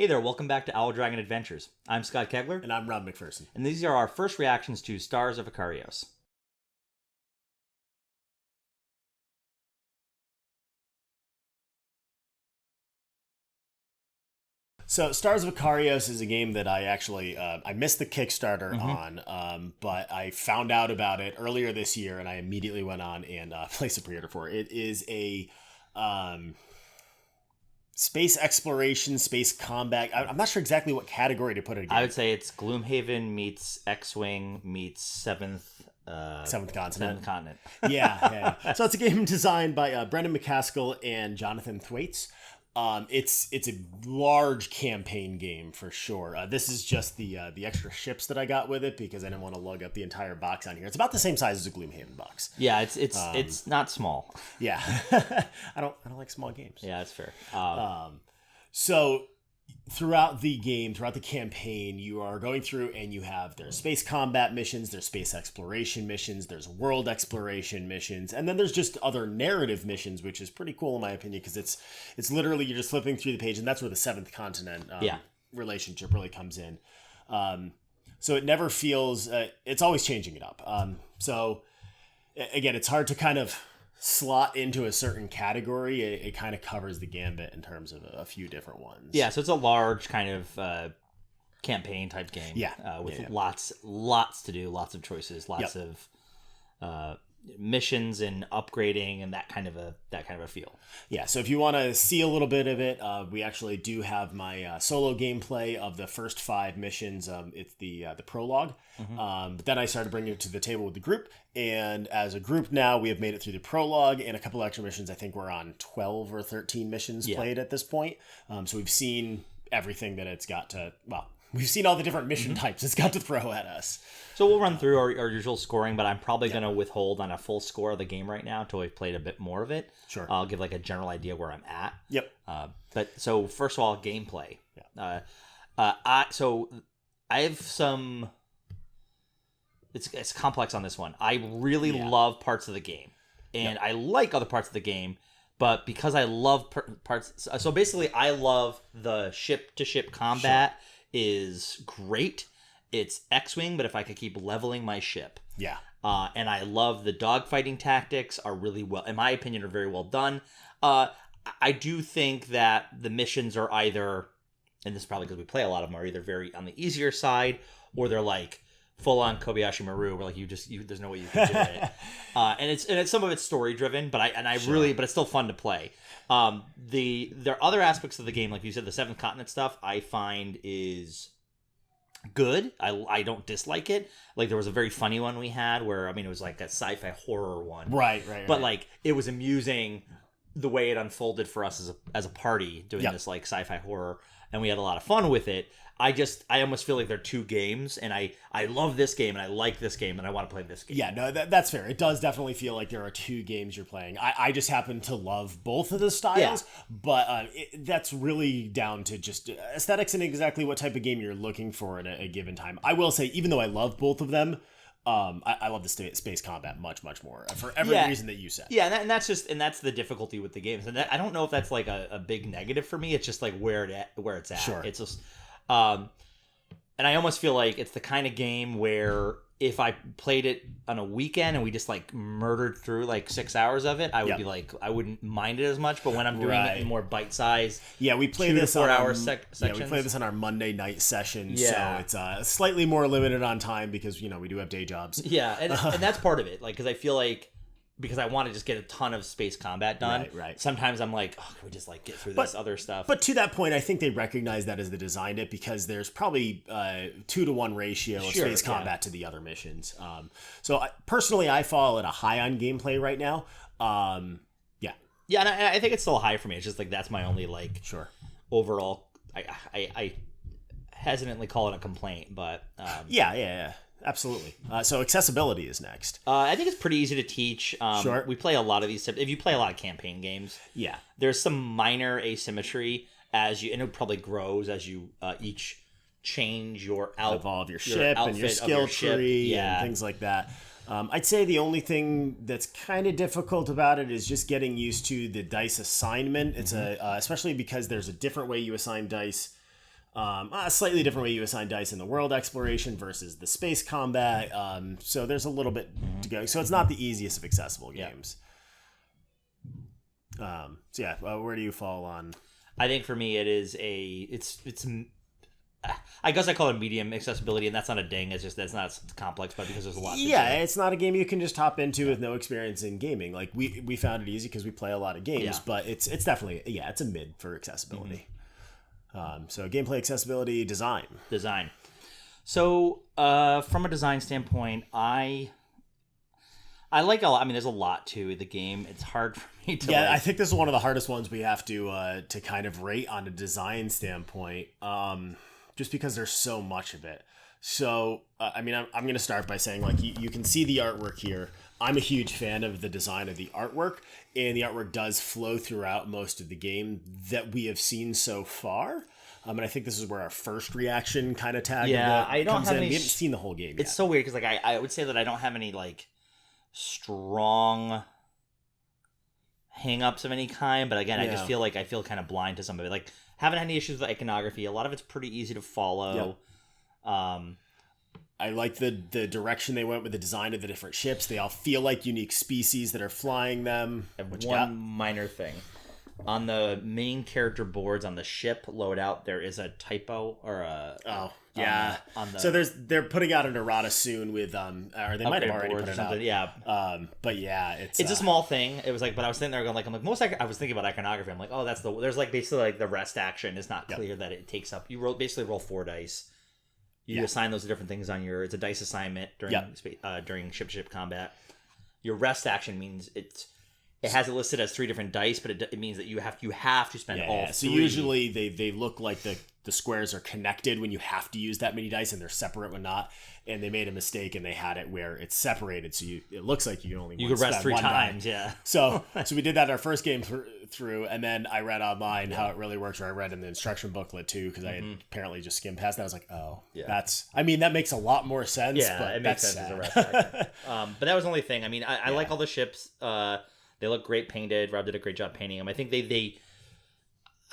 Hey there, welcome back to Owl Dragon Adventures. I'm Scott Kegler. And I'm Rob McPherson. And these are our first reactions to Stars of Akarios. So, Stars of Akarios is a game that I actually, I missed the Kickstarter on, but I found out about it earlier this year, and I immediately went on and placed a pre-order for it. It is a space exploration, space combat. I'm not sure exactly what category to put it in. I would say it's Gloomhaven meets X-Wing meets Seventh Continent. Yeah. So it's a game designed by Brendan McCaskell and Jonathan Thwaites. It's a large campaign game for sure. This is just the extra ships that I got with it because I didn't want to lug up the entire box on here. It's about the same size as a Gloomhaven box. Yeah, it's not small. Yeah, I don't like small games. Yeah, that's fair. So throughout the game, throughout the campaign, you are going through and there's space combat missions, there's space exploration missions, there's world exploration missions, and then there's just other narrative missions, which is pretty cool in my opinion because it's literally you're just flipping through the page, and that's where the Seventh Continent relationship really comes in. So it never feels it's always changing it up. So again, it's hard to kind of slot into a certain category. It kind of covers the gambit in terms of a few different ones. Yeah, so it's a large kind of campaign type game. With lots to do, lots of choices, lots of missions and upgrading and that kind of a feel. Yeah, so if you want to see a little bit of it, we actually do have my solo gameplay of the first 5 missions. It's the prologue. But then I started bringing it to the table with the group, and as a group now we have made it through the prologue and a couple extra missions. I think we're on 12 or 13 missions played at this point. So we've seen everything that it's got to, we've seen all the different mission types it's got to throw at us. So we'll run through our usual scoring, but I'm probably going to withhold on a full score of the game right now until we've played a bit more of it. Sure. I'll give like a general idea where I'm at. Yep. But so first of all, gameplay. Yeah. I have some. It's complex on this one. I really love parts of the game, and I like other parts of the game. But because I love parts, so basically, I love the ship-to-ship combat is great. It's X-Wing, but if I could keep leveling my ship. Yeah. And I love the dogfighting tactics are really well, in my opinion, are very well done. I do think that the missions are either, and this is probably because we play a lot of them, are either very on the easier side, or they're like full-on Kobayashi Maru, where like there's no way you can do it. And it's some of it's story driven, but it's still fun to play. There are other aspects of the game, like you said, the Seventh Continent stuff I find is good. I don't dislike it. Like there was a very funny one we had where, it was like a sci-fi horror one. Right. But like it was amusing the way it unfolded for us as a party doing this like sci-fi horror, and we had a lot of fun with it. I almost feel like they're two games, and I love this game, and I like this game, and I want to play this game. Yeah, no, that's fair. It does definitely feel like there are two games you're playing. I just happen to love both of the styles, but that's really down to just aesthetics and exactly what type of game you're looking for at a given time. I will say, even though I love both of them, I love the space combat much more for every reason that you said. Yeah, and that's the difficulty with the games, and I don't know if that's like a big negative for me. It's just like where it's at. Sure. It's just. And I almost feel like it's the kind of game where if I played it on a weekend and we just like murdered through like 6 hours of it, I would be like, I wouldn't mind it as much. But when I'm doing it in more bite size, we play this 4 hour sections. Yeah, we play this on our Monday night session, so it's slightly more limited on time because we do have day jobs. Yeah, and that's part of it. Like, because I feel like. Because I want to just get a ton of space combat done. Right. Sometimes I'm like, can we just like get through this other stuff? But to that point, I think they recognize that as they designed it because there's probably 2-to-1 ratio of space combat to the other missions. So personally, I fall at a high on gameplay right now. Yeah, and I think it's still high for me. It's just like that's my only like overall. I hesitantly call it a complaint, but yeah. Absolutely. So accessibility is next. I think it's pretty easy to teach. We play a lot of these. If you play a lot of campaign games, there's some minor asymmetry and it probably grows as you each change your evolve your ship and your skill tree and things like that. I'd say the only thing that's kind of difficult about it is just getting used to the dice assignment. It's especially because there's a different way you assign dice A slightly different way you assign dice in the world exploration versus the space combat. So there's a little bit to go. So it's not the easiest of accessible games. Where do you fall on? I think for me, it is I guess I call it medium accessibility, and that's not a ding. It's just that's not complex, but because there's a lot. It's not a game you can just hop into with no experience in gaming. Like we found it easy because we play a lot of games, but it's definitely it's a mid for accessibility. So gameplay, accessibility, design. So from a design standpoint, I like a lot. I mean, there's a lot to the game. It's hard for me to. Yeah, I think this is one of the hardest ones we have to kind of rate on a design standpoint. Just because there's so much of it. So, I'm going to start by saying, like, you can see the artwork here. I'm a huge fan of the design of the artwork, and the artwork does flow throughout most of the game that we have seen so far. And I think this is where our first reaction kind of tag. Yeah, I don't have any. We haven't seen the whole game yet. It's so weird because, like, I would say that I don't have any, like, strong hang-ups of any kind, but again, I just feel like I feel kind of blind to some of it. Like, haven't had any issues with iconography. A lot of it's pretty easy to follow. Yep. I like the direction they went with the design of the different ships. They all feel like unique species that are flying them. One minor thing. On the main character boards on the ship loadout, there is a typo or a... So they're putting out an errata soon with or they might have already put it out. Yeah. But yeah, it's a small thing. It was like, but I was sitting there going like, I was thinking about iconography. I'm like, oh, there's like basically like the rest action is not clear that it takes up. You basically roll 4 dice. You assign those to different things on it's a dice assignment during ship combat. Your rest action means it has it listed as 3 different dice, but it means that you have to spend all 3. So usually they look like the squares are connected when you have to use that many dice, and they're separate when not. And they made a mistake, and they had it where it's separated, so it looks like you could rest 3 times. Yeah. So we did that our first game through, and then I read online how it really works, or I read in the instruction booklet too, because I had apparently just skimmed past that. I was like, that makes a lot lot more sense. Yeah, but it makes sense as a rest action. But that was the only thing. I mean, I like all the ships. They look great painted. Rob did a great job painting them. I think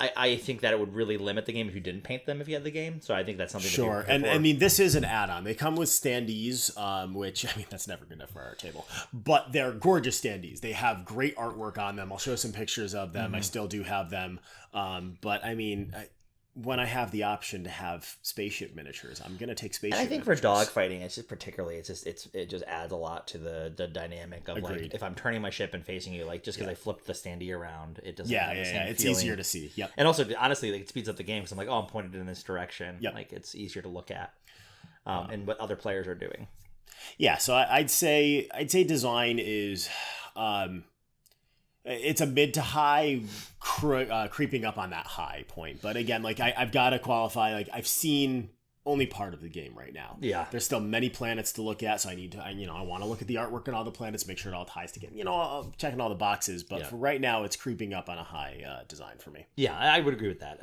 I think that it would really limit the game if you didn't paint them if you had the game. So I think that's something. Sure, and I mean this is an add-on. They come with standees, which I mean that's never good enough for our table, but they're gorgeous standees. They have great artwork on them. I'll show some pictures of them. I still do have them, but I mean. When I have the option to have spaceship miniatures, I'm gonna take spaceship. And I think miniatures. For dogfighting, it just adds a lot to the dynamic of Agreed. Like if I'm turning my ship and facing you, like just because I flipped the standee around, it doesn't. It's easier to see. Yep. And also, honestly, like, it speeds up the game because I'm like, oh, I'm pointed in this direction. Yep. Like it's easier to look at, and what other players are doing. Yeah. So I'd say design is. It's a mid to high, creeping up on that high point. But again, like I've got to qualify. Like I've seen only part of the game right now. Yeah, there's still many planets to look at, so I need to. I want to look at the artwork on all the planets, make sure it all ties together. I'm checking all the boxes. But for right now, it's creeping up on a high design for me. Yeah, I would agree with that.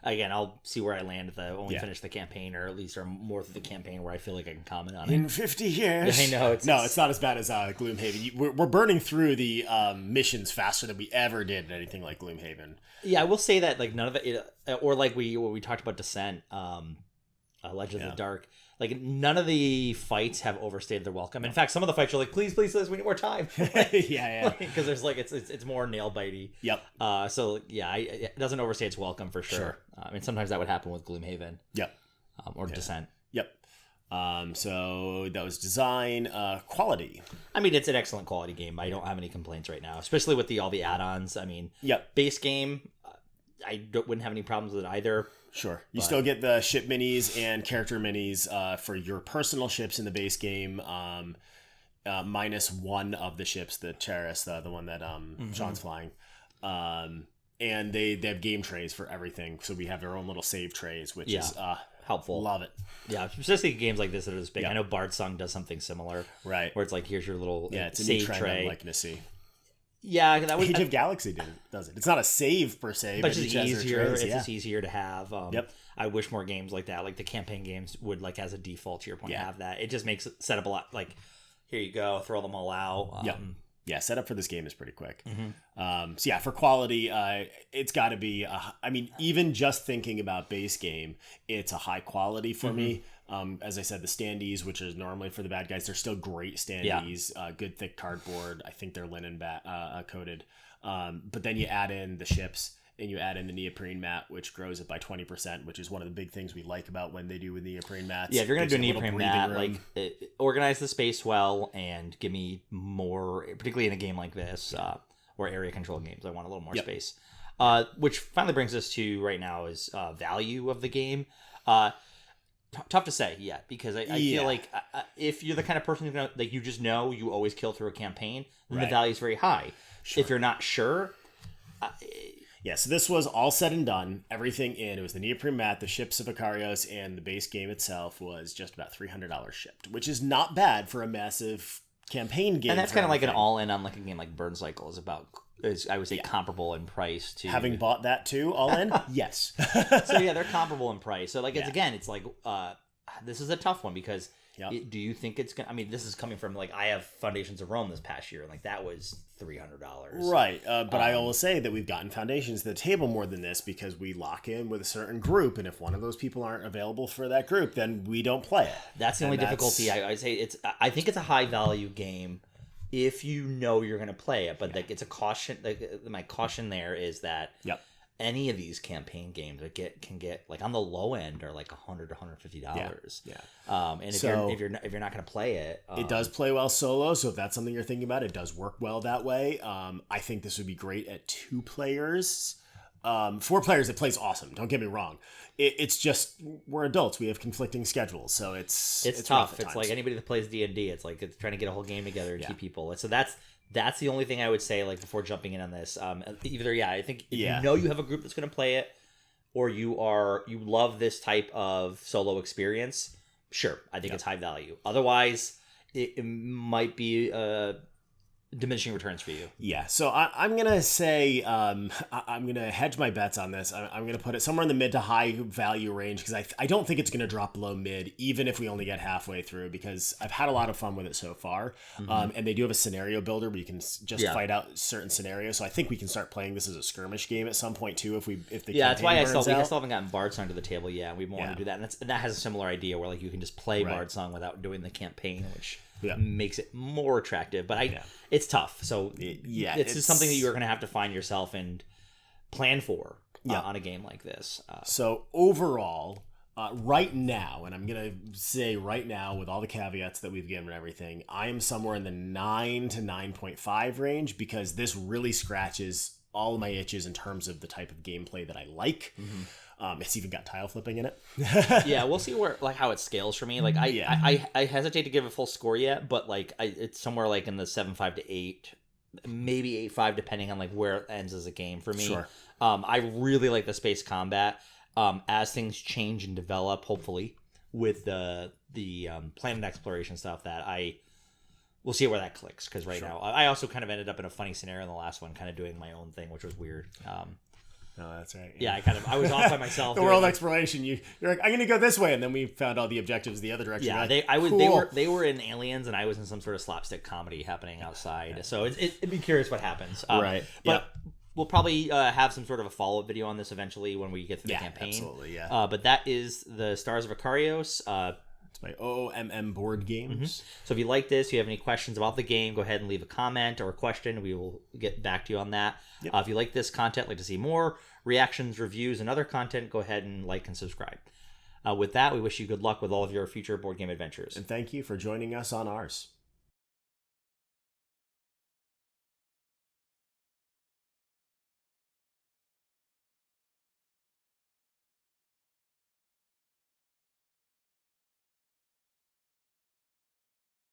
Again, I'll see where I land if I only finish the campaign, or at least or more through the campaign where I feel like I can comment on it. In 50 years. I know. It's not as bad as Gloomhaven. We're burning through the missions faster than we ever did in anything like Gloomhaven. Yeah, I will say that like none of it, or like we talked about Descent, Legends of the Dark. Like none of the fights have overstayed their welcome. In fact, some of the fights are like, please, we need more time. Because there's like it's more nail bitey. Yep. So yeah, it doesn't overstay its welcome for sure. I mean, sometimes that would happen with Gloomhaven. Yep. Or Descent. Yep. So that was design, quality. I mean, it's an excellent quality game. I don't have any complaints right now, especially with all the add-ons. I mean, base game, I wouldn't have any problems with it either. Sure. You still get the ship minis and character minis for your personal ships in the base game, minus one of the ships, the Charis, the one that Sean's flying. And they have game trays for everything. So we have our own little save trays, which is helpful. Love it. Yeah, especially games like this that are this big. I know Bard Song does something similar. Right. Where it's like, here's your little it's a save new trend tray. I'm liking to see. Yeah, that was Age of Galaxy does it. It's not a save per se, but it's just easier. It's just easier to have. Yep. I wish more games like that, like the campaign games, would like as a default to your point have that. It just makes it set up a lot. Like, here you go, throw them all out. Yeah, setup for this game is pretty quick. Mm-hmm. So yeah, for quality, it's got to be. I mean, even just thinking about base game, it's a high quality for me. As I said, the standees, which is normally for the bad guys, they're still great standees. Good thick cardboard. I think they're linen coated. But then you add in the ships. And you add in the neoprene mat, which grows it by 20%, which is one of the big things we like about when they do with neoprene mats. Yeah, if you're going to do a neoprene mat, like organize the space well and give me more, particularly in a game like this, or area control games. I want a little more space. Which finally brings us to right now is value of the game. Tough to say yet, because I feel like if you're the kind of person who's gonna, like, you just know you always kill through a campaign, then the value is very high. Sure. If you're not sure... Yeah, so this was all said and done. Everything in. It was the neoprene mat, the ships of Akarios, and the base game itself was just about $300 shipped, which is not bad for a massive campaign game. And that's kind of like an all-in on like a game like Burn Cycle is I would say comparable in price to... Having bought that too, all in? Yes. So yeah, they're comparable in price. So like, it's like, this is a tough one because... do you think it's gonna? I mean, this is coming from like I have Foundations of Rome this past year, and like that was $300. Right, but I will say that we've gotten Foundations to the table more than this because we lock in with a certain group, and if one of those people aren't available for that group, then we don't play it. That's the only difficulty. I say I think it's a high value game if you know you're going to play it, but like it's a caution. Like my caution there is that. Any of these campaign games can get like on the low end are like $100 to $150. And if you're not going to play it, it does play well solo. So if that's something you're thinking about, it does work well that way. I think this would be great at 2 players. 4 players, it plays awesome. Don't get me wrong. It's just we're adults. We have conflicting schedules, so it's tough. It's like anybody that plays D&D. It's like it's trying to get a whole game together and keep people. So that's the only thing I would say, like, before jumping in on this. Either, I think if you know you have a group that's going to play it, or you love this type of solo experience, sure, I think it's high value. Otherwise, it might be diminishing returns for you. Yeah, so I'm going to say, I'm going to hedge my bets on this. I'm going to put it somewhere in the mid to high value range because I don't think it's going to drop below mid, even if we only get halfway through, because I've had a lot of fun with it so far. And they do have a scenario builder where you can just fight out certain scenarios. So I think we can start playing this as a skirmish game at some point too, if the that's why I still out. haven't gotten Bard Song to the table yet. We want to do that, and that has a similar idea where like you can just play Bard Song without doing the campaign, which makes it more attractive. But it's tough. So it's just something that you're going to have to find yourself and plan for on a game like this. So overall, right now, and I'm going to say right now with all the caveats that we've given and everything, I am somewhere in the 9 to 9.5 range because this really scratches all of my itches in terms of the type of gameplay that I like. It's even got tile flipping in it. We'll see how it scales for me. Like I hesitate to give a full score yet, but like it's somewhere like in the 7.5 to 8, maybe 8.5, depending on like where it ends as a game for me. Sure. I really like the space combat. As things change and develop, hopefully with the planet exploration stuff, we'll see where that clicks. Because now, I also kind of ended up in a funny scenario in the last one, kind of doing my own thing, which was weird. No, that's right. Yeah, I was off by myself. The world exploration. You're like, I'm gonna go this way, and then we found all the objectives the other direction. Yeah, like, they were in Aliens, and I was in some sort of slapstick comedy happening outside. So it'd be curious what happens. Right. But we'll probably have some sort of a follow-up video on this eventually when we get through the campaign. Absolutely. Yeah. But that is the Stars of Akarios. It's my OOMM board games. So if you like this, if you have any questions about the game, go ahead and leave a comment or a question. We will get back to you on that. If you like this content, like to see more reactions, reviews, and other content, go ahead and like and subscribe. With that, we wish you good luck with all of your future board game adventures. And thank you for joining us on ours.